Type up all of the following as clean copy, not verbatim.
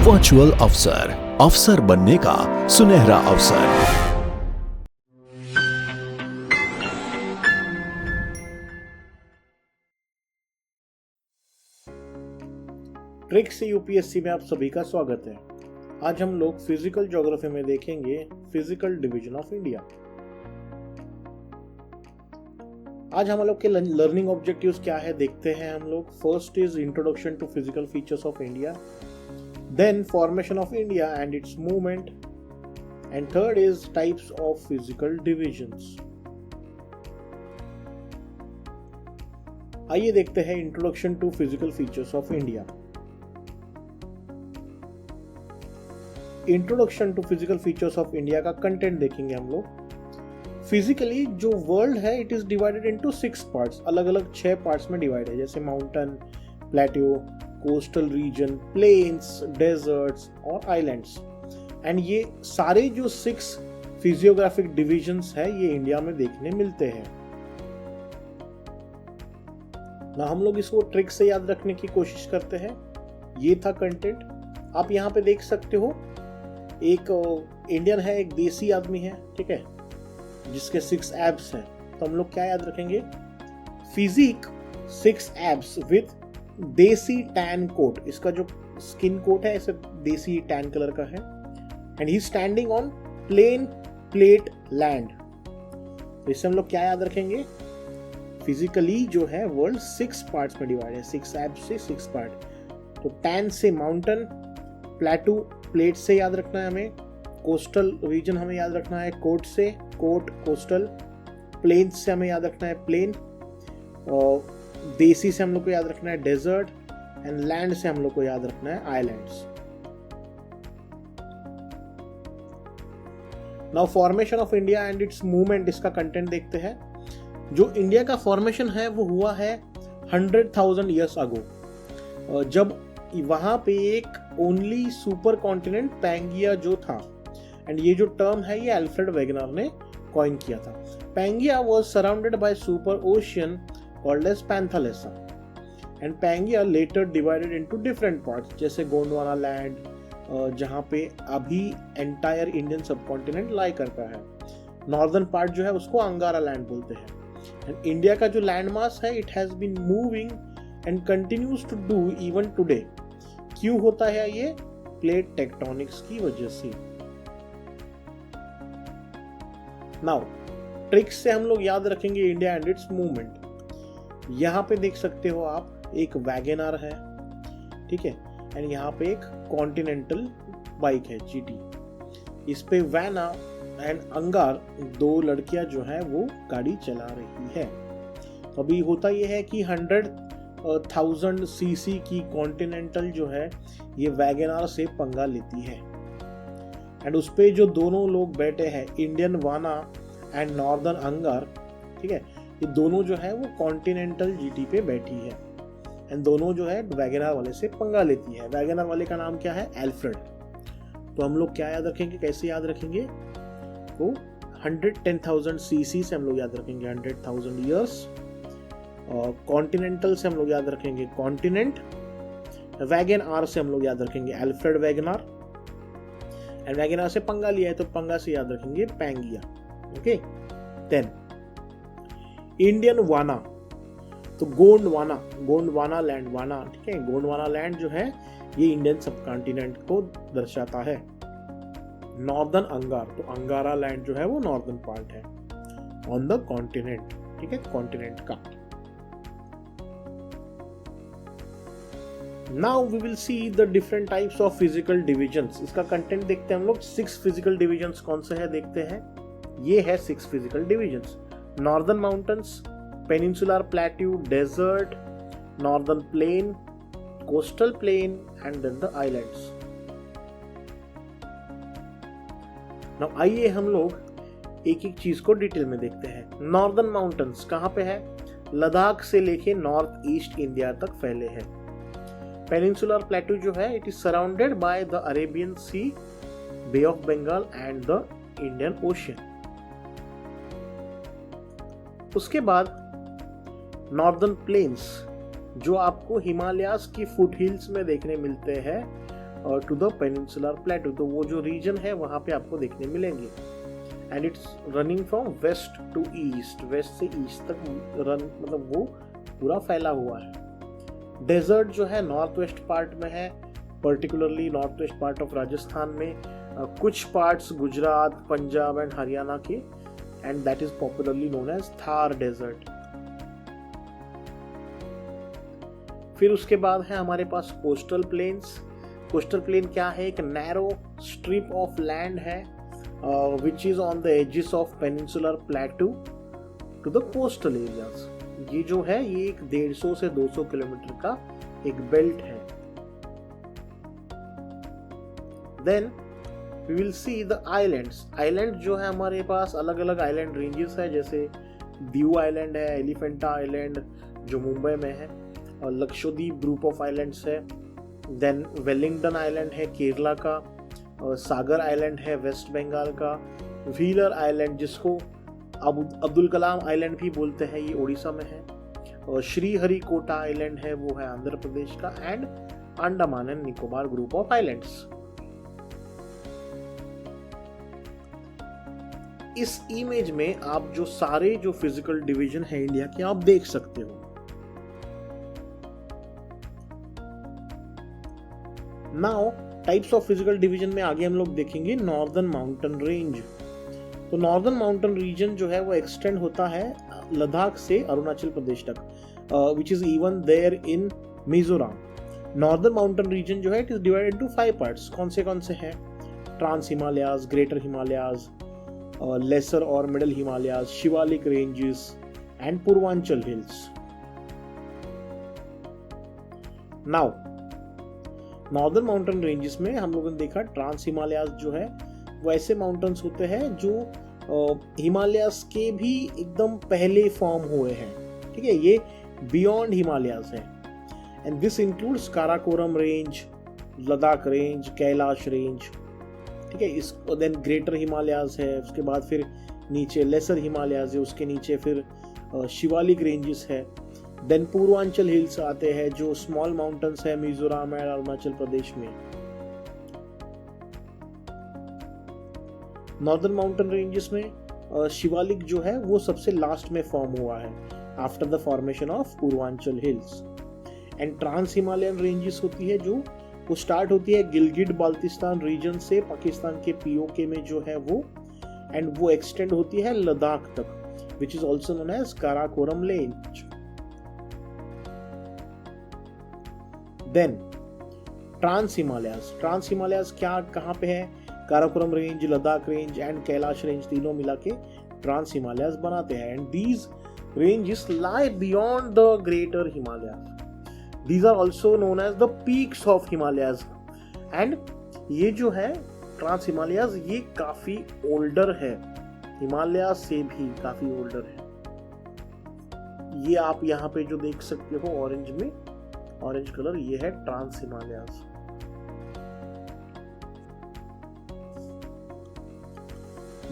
Virtual अफसर बनने का सुनहरा अवसर। ट्रिक्स यूपीएससी में आप सभी का स्वागत है। आज हम लोग फिजिकल ज्योग्राफी में देखेंगे फिजिकल डिवीजन ऑफ इंडिया। आज हम लोग के लर्निंग ऑब्जेक्टिव्स क्या है देखते हैं हम लोग। First is introduction to physical features of India, then formation of India and its movement, and third is types of physical divisions. आइए देखते हैं introduction to physical features of India. Introduction to physical features of India का content देखेंगे हम लोग। Physically जो world है it is divided into 6 parts, अलग अलग 6 पार्ट्स में डिवाइड है, जैसे mountain, plateau, coastal region, plains, desserts और आइलैंड्स। एंड ये सारे जो 6 फिजियोग्राफिक डिविजन्स है ये इंडिया में देखने मिलते हैं ना। हम लोग इसको ट्रिक से याद रखने की कोशिश करते हैं। ये था कंटेंट। आप यहाँ पे देख सकते हो, एक इंडियन है, एक देसी आदमी है, ठीक है, जिसके 6 एब्स हैं। तो हम लोग क्या याद रखेंगे? फिजिक 6 एब्स विद देसी टैन कोट। इसका जो स्किन कोट है ऐसे देसी टैन कलर का है। And he standing on plain plate land. तो इससे हम लोग क्या याद रखेंगे? फिजिकली जो है वर्ल्ड 6 पार्ट्स में डिवाइड है, 6 एब्स से 6 पार्ट। तो टैन से माउंटेन, प्लेटू प्लेट से याद रखना है हमें, कोस्टल रीजन हमें याद रखना है कोट से, कोट कोस्टल, प्लेन्स से हमें याद रखना है प्लेन, और देसी से हम लोग को याद रखना है डेजर्ट, एंड लैंड से हम लोग को याद रखना है islands. Now formation of India and its movement, इसका कंटेंट देखते हैं। जो इंडिया का फॉर्मेशन है वो हुआ है 100,000 ईयर्स अगो, जब वहां पे एक ओनली सुपर कॉन्टिनेंट पैंगिया जो था। एंड ये जो टर्म है ये अल्फ्रेड वेगनर ने कॉइन किया था। Pangaea was surrounded by super ocean called as Panthalassa, and Pangaea later divided into different parts, जैसे गोंडवाना लैंड, जहां पे अभी एंटायर इंडियन सबकॉन्टिनेंट लाई करता है। नॉर्दर्न पार्ट जो है उसको अंगारा लैंड बोलते हैं। एंड इंडिया का जो लैंड मास है it has been moving and continues to do even today. क्यों होता है ये? प्लेट टेक्टोनिक्स की वजह से। नाउ ट्रिक्स से हम लोग याद रखेंगे इंडिया एंड इट्स मूवमेंट। यहां पे देख सकते हो आप, एक वैगनआर है, ठीक है, एंड यहाँ पे एक कॉन्टिनेंटल बाइक है जीटी। इस पे वैना एंड अंगार 2 लड़कियां जो है वो गाड़ी चला रही है। अभी होता यह है कि 100,000 सीसी की कॉन्टिनेंटल जो है ये वैगनआर से पंगा लेती है। एंड उस पे जो दोनों लोग बैठे हैं, इंडियन वाना एंड नॉर्दर्न अंगार, ठीक है, ये दोनों जो है वो कॉन्टिनेंटल जीटी पे बैठी है। एंड दोनों जो है वैगनआर वाले से पंगा लेती है। वैगनआर वाले का नाम क्या है? एल्फ्रेड। तो हम लोग क्या याद रखेंगे, कैसे याद रखेंगे? तो 110,000 सीसी से हम लोग याद रखेंगे 100,000 ईयर्स, और कॉन्टिनेंटल से हम लोग याद रखेंगे कॉन्टिनेंट, वैगनआर से हम लोग याद रखेंगे एल्फ्रेड वैगनआर, एंड वैगनआर से पंगा लिया है तो पंगा से याद रखेंगे पैंगिया। ओके, देन इंडियन वाना, तो गोंडवाना लैंड, वाना, ठीक है, गोंडवाना लैंड जो है ये इंडियन सबकॉन्टिनेंट को दर्शाता है। नॉर्दर्न अंगार, तो अंगारा लैंड जो है वो नॉर्दर्न पार्ट है ऑन द कॉन्टिनेंट, ठीक है, कॉन्टिनेंट का। Now we will see the different types of physical divisions. इसका कंटेंट देखते हैं हम लोग। 6 फिजिकल डिविजन्स कौन से है देखते हैं। ये है 6 physical divisions. Northern mountains, peninsular plateau, desert, northern plain, coastal plain, and then the islands. Now आइए हम लोग एक एक चीज को डिटेल में देखते हैं। नॉर्दर्न माउंटेन्स कहां पे है? लद्दाख से लेके नॉर्थ ईस्ट इंडिया तक फैले हैं। पेनिनसुलर प्लेट्यू जो है it is surrounded by the Arabian sea, bay of Bengal and the Indian ocean. उसके बाद नॉर्दर्न प्लेन्स जो आपको हिमालयास की फुट हिल्स में देखने मिलते हैं और टू द पेनिनसुलर प्लेटू, तो वो जो रीजन है वहां पे आपको देखने मिलेंगे। And its running from west to east, west से ईस्ट तक रन, मतलब वो पूरा फैला हुआ है। डेजर्ट जो है नॉर्थ वेस्ट पार्ट में है, particularly north west part of Rajasthan में, कुछ पार्ट्स गुजरात, पंजाब एंड हरियाणा के, and that is popularly known as Thar desert. फिर उसके बाद है हमारे पास कोस्टल प्लेन्स। कोस्टल प्लेन क्या है? एक नैरो स्ट्रिप ऑफ लैंड है which is on the edges of peninsular plateau to the coastal areas. ये जो है ये एक 150 से 200 किलोमीटर का एक बेल्ट है। Then we will see the islands. Island जो है हमारे पास अलग अलग आइलैंड रेंजेस है, जैसे दीव आइलैंड है, एलिफेंटा आइलैंड जो मुंबई में है, और लक्षद्वीप ग्रुप ऑफ आइलैंड्स है। देन वेलिंगटन आइलैंड है केरला का, और सागर आइलैंड है वेस्ट बंगाल का, व्हीलर आइलैंड जिसको अब्दुल कलाम आइलैंड भी बोलते हैं, ये उड़ीसा में है, और श्रीहरिकोटा आइलैंड है वो है आंध्र प्रदेश का, and Andaman and Nicobar group of islands. इस इमेज में आप जो सारे जो फिजिकल डिवीजन है इंडिया के आप देख सकते हो। Now types of physical division में आगे हम लोग देखेंगे नॉर्दर्न माउंटेन रेंज। तो नॉर्दर्न माउंटेन रीजन जो है वो एक्सटेंड होता है लद्दाख से अरुणाचल प्रदेश तक, which is even there in Mizoram. Northern mountain region जो है it is divided into 5 parts. कौन से हैं? Trans Himalayas, greater Himalayas, lesser और middle Himalayas, Shivalik ranges and Purvanchal hills. Now northern mountain ranges में हम लोगों ने देखा ट्रांस हिमालयाज जो है वो ऐसे माउंटेन्स होते हैं जो हिमालयाज के भी एकदम पहले फॉर्म हुए हैं, ठीक है, ये बियॉन्ड हिमालयाज है। And this includes Karakoram range, Ladakh range, Kailash range, ठीक है। इस देन ग्रेटर हिमालयाज है, उसके बाद फिर नीचे लेसर हिमालयाज है, उसके नीचे फिर शिवालिक रेंजेस है। देन पूर्वांचल हिल्स आते हैं जो स्मॉल माउंटेन्स है मिजोरम और अरुणाचल प्रदेश में। नॉर्दर्न माउंटेन रेंजेस में शिवालिक जो है वो सबसे लास्ट में फॉर्म हुआ है after the formation of Purvanchal hills. And trans Himalayan ranges होती है जो वो स्टार्ट होती है गिलगिट बाल्टिस्तान रीजन से पाकिस्तान के पीओके में जो है वो, एंड वो एक्सटेंड होती है लद्दाख तक, which is also known as Karakoram range. Then trans Himalayas क्या कहाँ पे है? Karakoram range, Ladakh range and Kailash range तीनों मिला के ट्रांस हिमालयाज बनाते हैं। And these ranges lie beyond the greater Himalayas. These are also known as the peaks of Himalayas. And ये जो है ट्रांस हिमालयाज ये काफी ओल्डर है, हिमालय से भी काफी ओल्डर है। ये आप यहाँ पे जो देख सकते हो ऑरेंज में, ऑरेंज कलर, ये है trans Himalayas.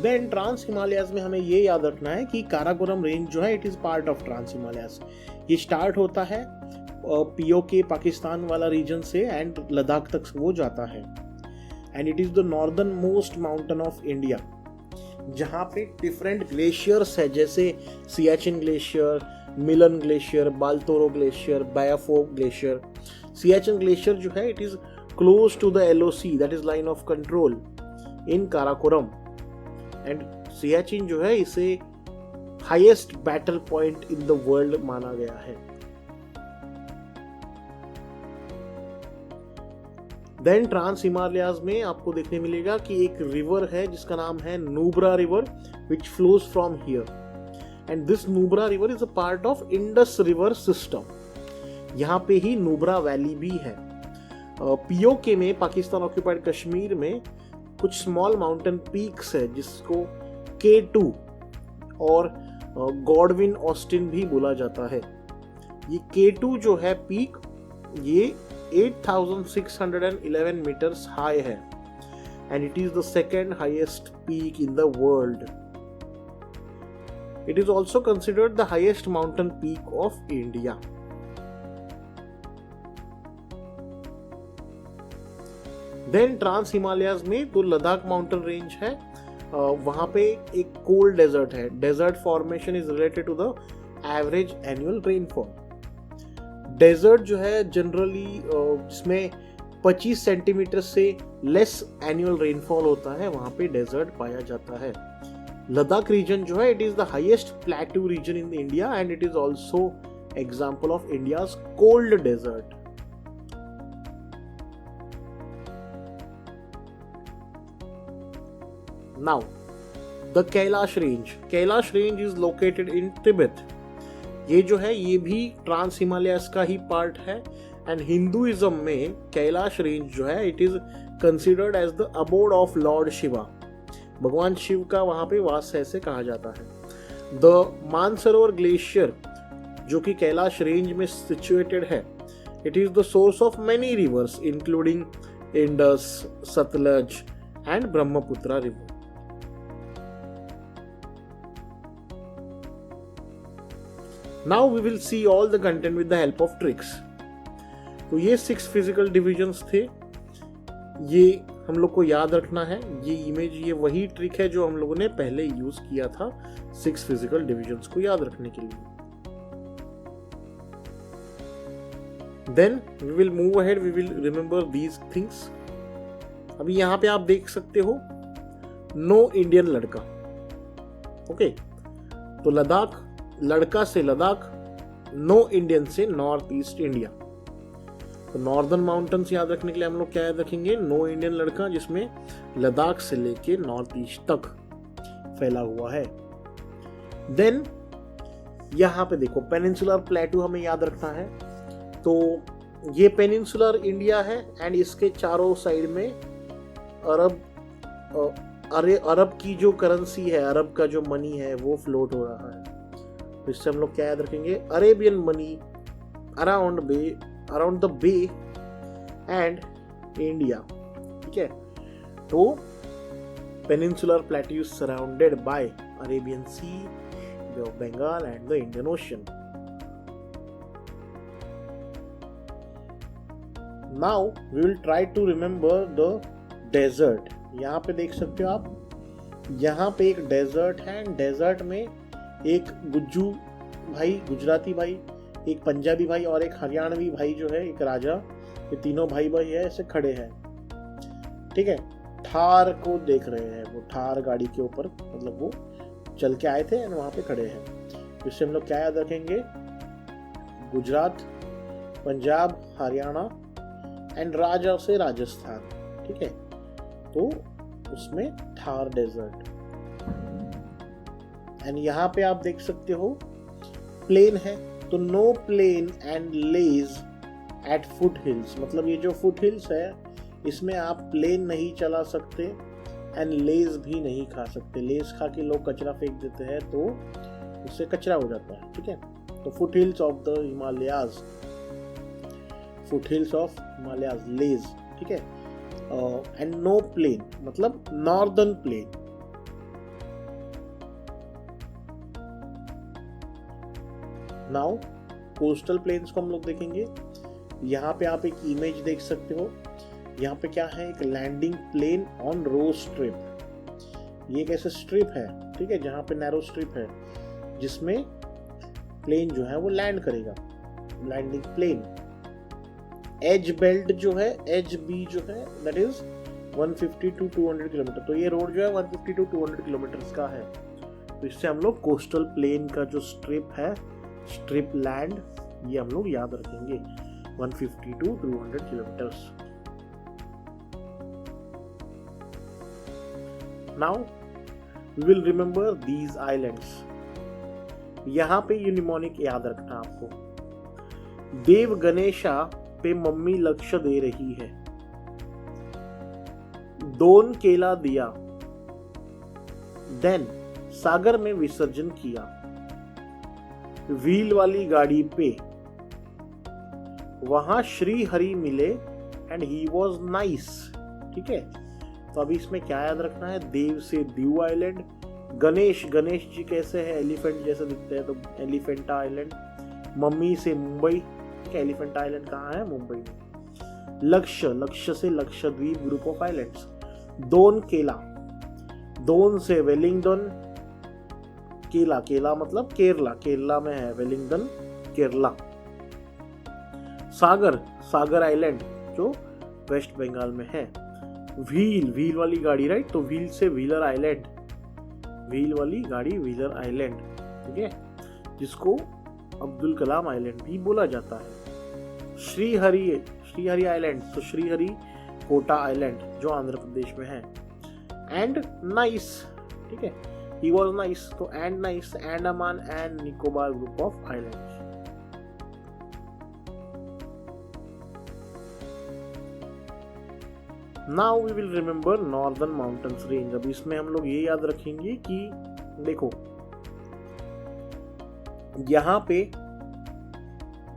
Then trans Himalayas में हमें ये याद रखना है कि काराकोरम रेंज जो है it is part of trans Himalayas. ये स्टार्ट होता है पीओके पाकिस्तान वाला रीजन से एंड लद्दाख तक वो जाता है। And it is the northern most mountain of India, जहाँ पे डिफरेंट ग्लेशियर्स है, जैसे Siachen glacier, Milan glacier, Baltoro glacier, Biafo glacier. Siachen glacier जो है it is close to the LOC, that is line of control in Karakoram. And Siachen जो है इसे highest battle point in the world माना गया है। देन ट्रांस हिमालयाज में आपको देखने मिलेगा कि एक रिवर है जिसका नाम है Nubra river, which flows from here. And this Nubra river is a part of Indus river system. यहाँ पे ही नुब्रा वैली भी है। पीओके में, पाकिस्तान ऑक्यूपाइड कश्मीर में, कुछ स्मॉल माउंटेन पीक्स है जिसको K2 और गॉडविन ऑस्टिन भी बोला जाता है। ये K2 जो है पीक, ये 8,611 meters high है, and it is the second highest peak in the world. It is also considered the highest mountain peak of India. Then trans Himalayas में तो लद्दाख माउंटेन रेंज है, वहां पे एक कोल्ड डेजर्ट है. Desert formation is related to the average annual rainfall. Desert जो है generally जिसमें 25 सेंटीमीटर से लेस एनुअल रेनफॉल होता है, वहां पे डेजर्ट पाया जाता है. लद्दाख रीजन जो है it is the highest plateau region in India and it is also example of India's cold desert. Now, the Kailash Range. Kailash Range is located in Tibet. ये जो है ये भी ट्रांस हिमालयास का ही पार्ट है. एंड हिंदुइज्म में कैलाश रेंज जो है it is considered as the abode of lord Shiva. भगवान शिव का वहां पे वास है, ऐसे कहा जाता है. द मानसरोवर ग्लेशियर जो कि कैलाश रेंज में सिचुएटेड है, it is the source of many reverse including Indus, Sutlej and Brahmaputra river. Now we will see all the content with the help of tricks. तो ये 6 फिजिकल डिविजन्स थे, ये हम लोग को याद रखना है. ये इमेज, ये वही ट्रिक है जो हम लोगों ने पहले यूज किया था 6 फिजिकल डिविजन्स को याद रखने के लिए. Then we will move ahead, we will remember these things. अभी यहाँ पे आप देख सकते हो नो इंडियन लड़का. ओके, तो लद्दाख, लड़का से लद्दाख, नो इंडियन से नॉर्थ ईस्ट इंडिया. तो नॉर्दर्न माउंटेन्स याद रखने के लिए हम लोग क्या याद रखेंगे, नो इंडियन लड़का, जिसमें लद्दाख से लेके नॉर्थ ईस्ट तक फैला हुआ है. देन यहां पे देखो पेनिनसुलर प्लेटू हमें याद रखना है. तो ये पेनिनसुलर इंडिया है एंड इसके चारों साइड में अरब की जो करेंसी है, अरब का जो मनी है वो फ्लोट हो रहा है. तो इससे हम लोग क्या याद रखेंगे, Arabian money around the bay and India. ठीक है, तो peninsular plateau surrounded by Arabian sea, bay of Bengal and the Indian ocean. Now we will try to remember the desert. यहाँ पे देख सकते हो आप, यहाँ पे एक डेजर्ट है. डेजर्ट में एक गुज्जू भाई, गुजराती भाई, एक पंजाबी भाई और एक हरियाणवी भाई जो है, एक राजा, ये तीनों भाई भाई है, ऐसे खड़े हैं. ठीक है, थार को देख रहे हैं, वो थार गाड़ी के ऊपर, मतलब वो चल के आए थे एंड वहां पे खड़े हैं. इससे हम लोग क्या याद रखेंगे, गुजरात, पंजाब, हरियाणा एंड राजा से राजस्थान. ठीक है, तो उसमें थार डेजर्ट. एंड यहाँ पे आप देख सकते हो प्लेन है, तो no plain and lays at foot hills. मतलब ये जो फुट हिल्स है इसमें आप प्लेन नहीं चला सकते एंड लेज भी नहीं खा सकते. लेज खा के लोग कचरा फेंक देते हैं तो उससे कचरा हो जाता है. ठीक है, तो foot hills of the Himalayas, foot hills of Himalayas, लेज. ठीक है, एंड नो प्लेन मतलब northern plain. Now coastal plains को हम लोग देखेंगे. यहाँ पे आप एक इमेज देख सकते हो. यहाँ पे क्या है, एक landing plane on row strip. ये एक ऐसे स्ट्रिप है, ठीक है, जहाँ पे नैरो स्ट्रिप है जिसमें प्लेन जो है वो लैंड करेगा. Landing plane. एज बेल्ट जो है, एज बी जो है, दैट इज 150 to 200 किलोमीटर. तो ये रोड जो है 150 to 200 किलोमीटर का है. तो इससे हम लोग कोस्टल प्लेन का जो स्ट्रिप है, स्ट्रिप लैंड, ये हम लोग याद रखेंगे 150 to 200 kilometres. Now we will remember these islands. यहां पे यूनिमोनिक याद रखना आपको. देव गणेशा पे मम्मी लक्ष्य दे रही है. दोन केला दिया, देन सागर में विसर्जन किया. व्हील वाली गाड़ी पे वहां श्री हरि मिले एंड ही वॉज नाइस. ठीक है, तो अभी इसमें क्या याद रखना है, देव से दीव आइलैंड, गणेश, गणेश जी कैसे है, एलिफेंट जैसे दिखते हैं, तो एलिफेंटा आइलैंड। मम्मी से मुंबई, एलिफेंट आइलैंड कहाँ है, मुंबई में। लक्ष्य, लक्ष्य से लक्षद्वीप, ग्रुप ऑफ आइलैंड्स। दोन केला, दोन से वेलिंगडन, केला, केला मतलब केरला, केरला में है वेलिंगडन, केरला। सागर, सागर आइलैंड जो वेस्ट बंगाल में है। व्हील, व्हील वाली गाड़ी, राइट, तो व्हील से व्हीलर आइलैंड, व्हील वाली गाड़ी व्हीलर आइलैंड, ठीक है, जिसको अब्दुल कलाम आइलैंड भी बोला जाता है। श्रीहरि, श्रीहरि आइलैंड, तो श्रीहरि कोटा आइलैंड जो आंध्र प्रदेश में है। एंड नाइस, ठीक है, ही वॉज नाइस, तो and nice, Andaman and Nicobar group of islands. Now we will remember northern mountains range. अब इसमें हम लोग ये याद रखेंगे कि देखो यहां पे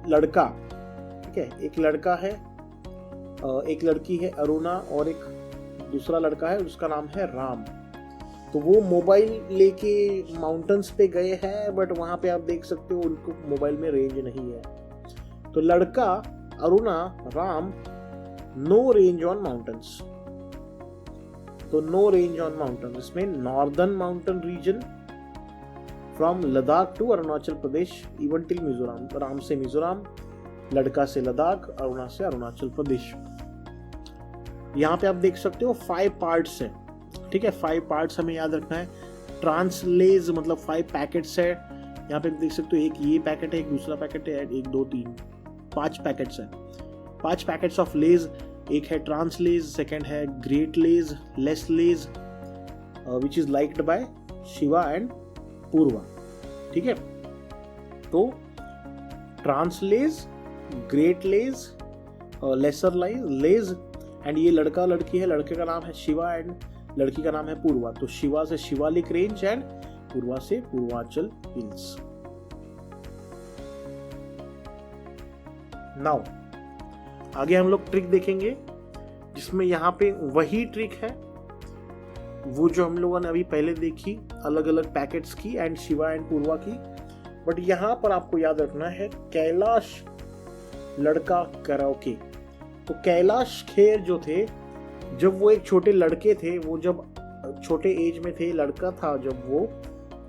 लड़का, ठीक है, एक लड़का है, एक लड़की है अरुणा, और एक दूसरा लड़का है उसका नाम है राम। तो वो मोबाइल लेके माउंटेन्स पे गए हैं, बट वहां पे आप देख सकते हो उनको मोबाइल में रेंज नहीं है। तो लड़का अरुणा राम, नो रेंज ऑन माउंटेन्स, तो नो रेंज ऑन माउंटेन्स। इसमें northern mountain region from Ladakh to Arunachal Pradesh even till Mizoram. राम से मिजोरम, लड़का से लद्दाख, अरुणा से अरुणाचल प्रदेश। यहाँ पे आप देख सकते हो 5 पार्ट्स है, ठीक है, 5 पार्ट्स हमें याद रखना है। ट्रांसलेज मतलब 5 पैकेट्स है। यहाँ पे देख सकते हो एक ये पैकेट है, एक दूसरा पैकेट है, 1 2 3 5 पैकेट्स है। 5 पैकेट्स ऑफ लेज, एक है ट्रांसलेज, सेकेंड है ग्रेट लेज, लेस लेज, which is liked by Shiva and Purva, ठीक है। तो ट्रांसलेज, ग्रेट लेज, लेसर लेज, एंड ये लड़का लड़की है, लड़के का नाम है शिवा एंड लड़की का नाम है पूर्वा। तो शिवा से शिवालिक रेंज एंड पूर्वा से पूर्वांचल हिल्स। नाउ आगे हम लोग ट्रिक देखेंगे, जिसमें यहाँ पे वही ट्रिक है वो जो हम लोगों ने अभी पहले देखी, अलग अलग पैकेट्स की एंड शिवा एंड पूर्वा की। बट यहाँ पर आपको याद रखना है कैलाश लड़का कराओके। तो कैलाश खेर जो थे, जब वो एक छोटे लड़के थे, वो जब छोटे एज में थे, लड़का था जब वो,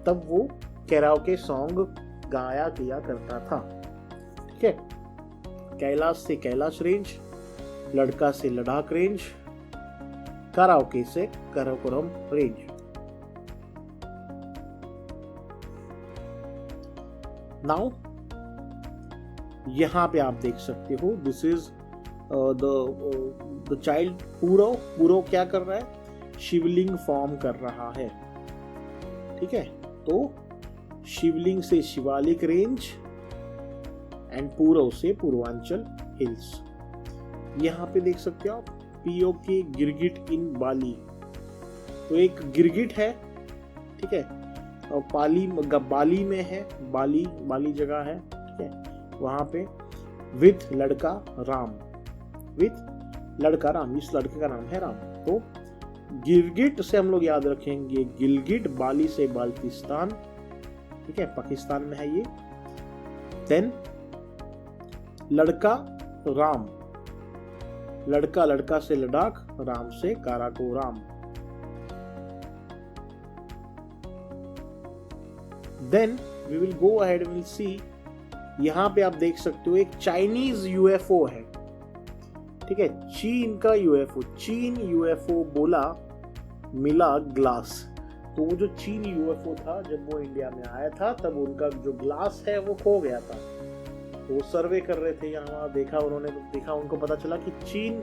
तब वो कैराओके सॉन्ग गाया किया करता था, ठीक है। कैलाश से कैलाश रेंज, लड़का से लद्दाख रेंज, कराओके से कराकोरम रेंज। नाउ यहां पे आप देख सकते हो, दिस इज द चाइल्ड पूरव। पूरव क्या कर रहा है, शिवलिंग फॉर्म कर रहा है, ठीक है। तो शिवलिंग से शिवालिक रेंज एंड पूरव से पूर्वांचल हिल्स। यहां पे देख सकते हो आप पीओके गिरगिट इन बाली। तो एक गिरगिट है, ठीक है, और बाली में है, बाली जगह है, ठीक है, वहां पे विथ लड़का राम, विथ लड़का राम, इस लड़के का नाम है राम। तो गिरगिट से हम लोग याद रखेंगे गिलगिट, बाली से बाल्टिस्तान, ठीक है, पाकिस्तान में है ये। देन लड़का राम, लड़का से लद्दाख, राम से Karakoram. Then we will go ahead, will see, यहां पे आप देख सकते हो एक चाइनीज यूएफओ है, ठीक है, चीन का यूएफओ। चीन यूएफओ बोला मिला ग्लास। तो वो जो चीन यूएफओ था, जब वो इंडिया में आया था, तब उनका जो ग्लास है वो खो गया था। तो वो सर्वे कर रहे थे यहाँ, देखा उन्होंने, देखा उनको पता चला कि चीन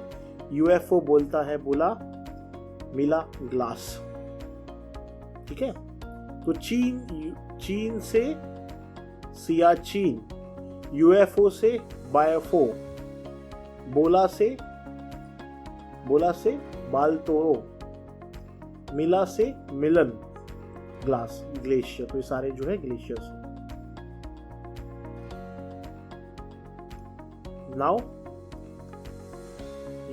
यूएफओ बोलता है, बोला मिला ग्लास, ठीक है। तो चीन से सियाचीन, यूएफओ से बायोफो, बोला से बालतोरो, मिला से मिलन ग्लास, ग्लेशियर। तो ये सारे जो है ग्लेशियर्स। नाउ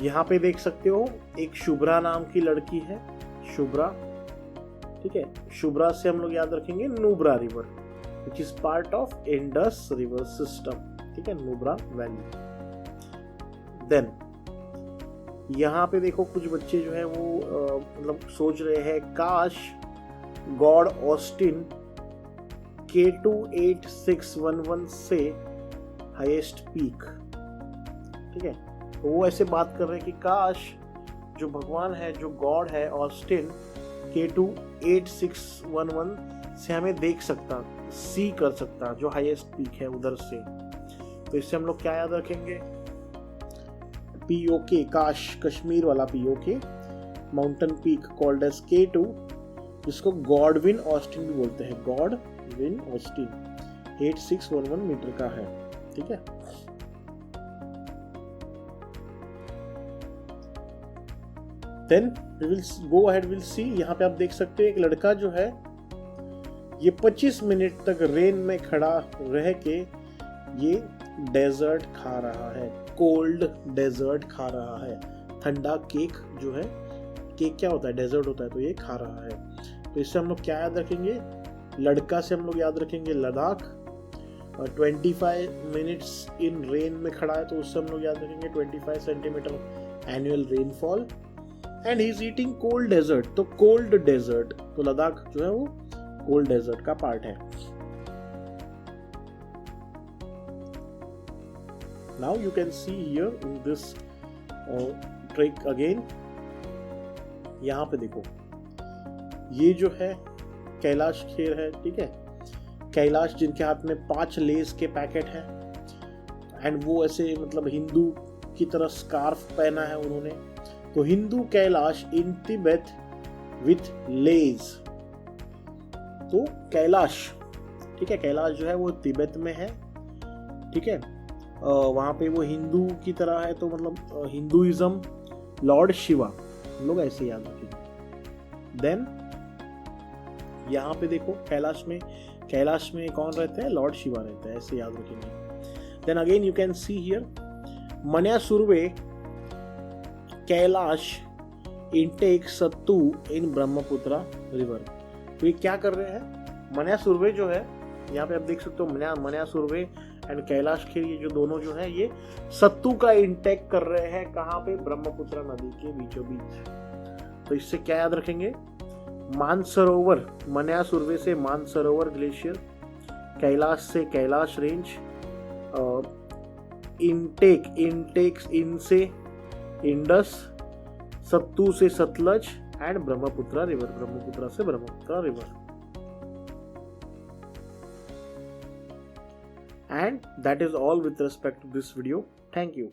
यहां पे देख सकते हो एक शुभ्रा नाम की लड़की है, शुभ्रा, ठीक है, शुभ्रा से हम लोग याद रखेंगे Nubra river which is part of Indus river system, ठीक है, नुब्रा वैली। देन यहाँ पे देखो कुछ बच्चे जो है वो मतलब सोच रहे हैं काश गॉड ऑस्टिन K28611 से हाईएस्ट पीक, ठीक है, तो वो ऐसे बात कर रहे हैं कि काश जो भगवान है, जो गॉड है ऑस्टिन K28611 से हमें देख सकता, सी कर सकता, जो हाईएस्ट पीक है उधर से। तो इससे हम लोग क्या याद रखेंगे, POK, काश, कश्मीर वाला POK, mountain peak called as K2, जिसको गॉडविन ऑस्टिन भी बोलते हैं, गॉडविन ऑस्टिन 8611 मीटर का है, ठीक है। Then we will go ahead, will see, यहाँ पे आप देख सकते हैं एक लड़का जो है ये 25 मिनट तक रेन में खड़ा रह के ये डेजर्ट खा रहा है, कोल्ड डेजर्ट खा रहा है, ठंडा केक जो है, केक क्या होता है, डेजर्ट होता है, तो ये खा रहा है। तो इससे हम लोग क्या याद रखेंगे, लड़का से हम लोग याद रखेंगे लद्दाख, और 25 मिनट्स इन रेन में खड़ा है तो उससे हम लोग याद रखेंगे 25 centimetre annual rainfall, and he is eating cold desert, तो कोल्ड डेजर्ट, तो लद्दाख जो है वो कोल्ड डेजर्ट का पार्ट है। Now you can see here in this trick again, यहाँ पे देखो ये जो है कैलाश खेर है, ठीक है, कैलाश जिनके हाथ में 5 लेस के पैकेट हैं, एंड वो ऐसे मतलब हिंदू की तरह स्कार्फ पहना है उन्होंने, तो हिंदू कैलाश इन तिब्बत विथ लेस, तो कैलाश, ठीक है, कैलाश जो है वो तिब्बत में है, ठीक है, वहाँ पे वो हिंदू की तरह है, तो मतलब हिंदुइज्म, लॉर्ड शिवा, हम लोग ऐसे याद रखेंगे। देन यहाँ पे देखो कैलाश में कौन रहते हैं, लॉर्ड शिवा रहते हैं, ऐसे याद रखेंगे। Then again you can see here मन्या सुर्वे कैलाश इनटेक सत्तू इन ब्रह्मपुत्रा रिवर, तो ये क्या कर रहे हैं, मन्या सुर्वे जो है, यहाँ पे आप देख सकते हो मन्या सुर्वे एंड कैलाश खेर, ये जो दोनों जो है ये सत्तू का इंटेक कर रहे हैं, कहाँ पे, ब्रह्मपुत्र नदी के बीचों बीच। तो इससे क्या याद रखेंगे, मानसरोवर, मन्या सुर्वे से मानसरोवर ग्लेशियर, कैलाश से कैलाश रेंज, इंटेक इनसे इंडस, सत्तू से सतलज, एंड ब्रह्मपुत्रा रिवर, ब्रह्मपुत्रा से Brahmaputra river. And that is all with respect to this video. Thank you.